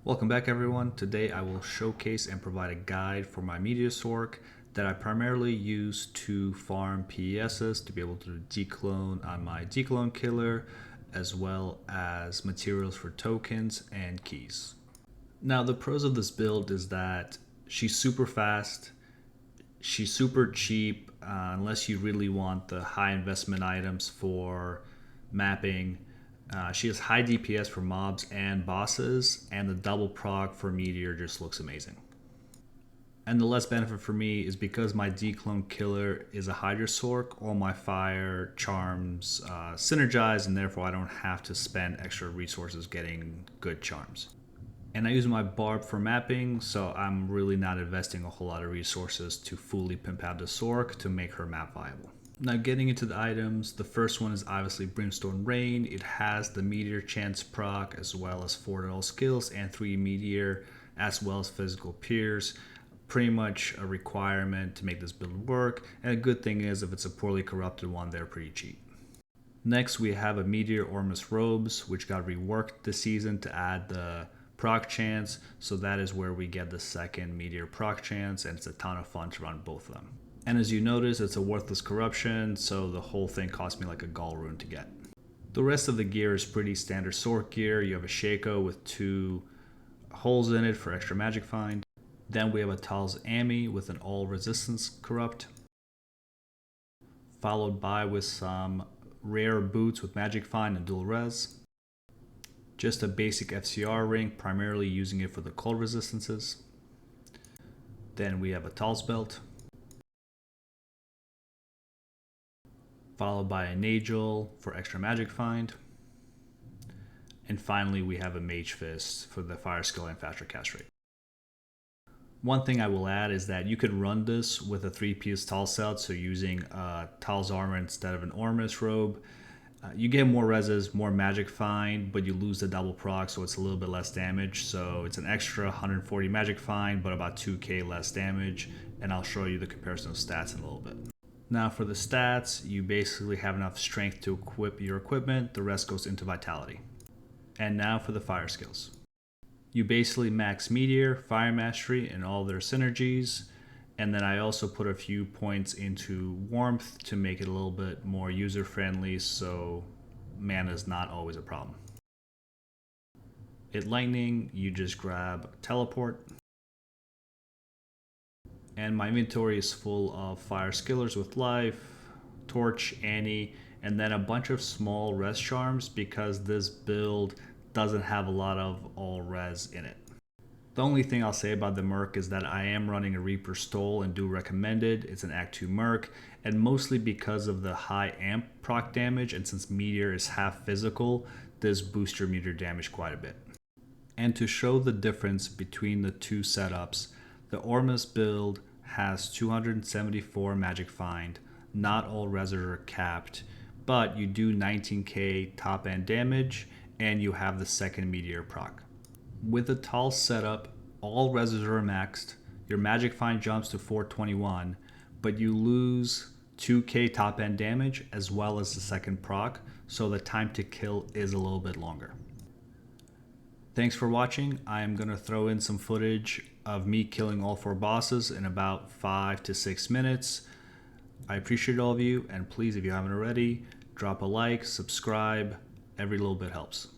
Welcome back everyone. Today I will showcase and provide a guide for my Meteor Sorc that I primarily use to farm PESs to be able to declone on my declone killer, as well as materials for tokens and keys. Now the pros of this build is that she's super fast, she's super cheap unless you really want the high investment items for mapping. She has high DPS for mobs and bosses, and the double proc for Meteor just looks amazing. And the less benefit for me is because my declone killer is a Hydra Sorc, all my fire charms synergize, and therefore I don't have to spend extra resources getting good charms. And I use my barb for mapping, so I'm really not investing a whole lot of resources to fully pimp out the Sorc to make her map viable. Now getting into the items, the first one is obviously Brimstone Rain. It has the Meteor Chance proc as well as 4 all skills and 3 Meteor as well as physical pierce. Pretty much a requirement to make this build work, and a good thing is if it's a poorly corrupted one, they're pretty cheap. Next we have a Meteor Ormus Robes, which got reworked this season to add the proc chance, so that is where we get the second Meteor proc chance, and it's a ton of fun to run both of them. And as you notice, it's a worthless corruption, so the whole thing cost me like a gall rune to get. The rest of the gear is pretty standard Sorc gear. You have a Shaco with 2 holes in it for extra magic find. Then we have a Tal's Ami with an all resistance corrupt, followed by with some rare boots with magic find and dual res. Just a basic FCR ring, primarily using it for the cold resistances. Then we have a Tal's belt, followed by a Nagel for extra magic find. And finally we have a Mage Fist for the fire skill and faster cast rate. One thing I will add is that you could run this with a 3-piece Tal set, so using Tal's armor instead of an Ormus robe. You get more reses, more magic find, but you lose the double proc, so it's a little bit less damage. So it's an extra 140 magic find, but about 2k less damage, and I'll show you the comparison of stats in a little bit. Now for the stats, you basically have enough strength to equip your equipment, the rest goes into vitality. And now for the fire skills. You basically max Meteor, Fire Mastery, and all their synergies, and then I also put a few points into Warmth to make it a little bit more user friendly, so mana is not always a problem. At Lightning, you just grab Teleport. And my inventory is full of fire skillers with life, torch, Annie, and then a bunch of small res charms because this build doesn't have a lot of all res in it. The only thing I'll say about the Merc is that I am running a Reaper Stole and do recommend it. It's an Act 2 Merc, and mostly because of the high amp proc damage, and since Meteor is half physical, this boosts your Meteor damage quite a bit. And to show the difference between the two setups, the Ormus build has 274 magic find, not all reses are capped, but you do 19k top end damage, and you have the second Meteor proc. With the Tal setup, all reses are maxed, your magic find jumps to 421, but you lose 2k top end damage as well as the second proc, so the time to kill is a little bit longer. Thanks for watching. I am going to throw in some footage of me killing all 4 bosses in about 5 to 6 minutes. I appreciate all of you, and please, if you haven't already, drop a like, subscribe. Every little bit helps.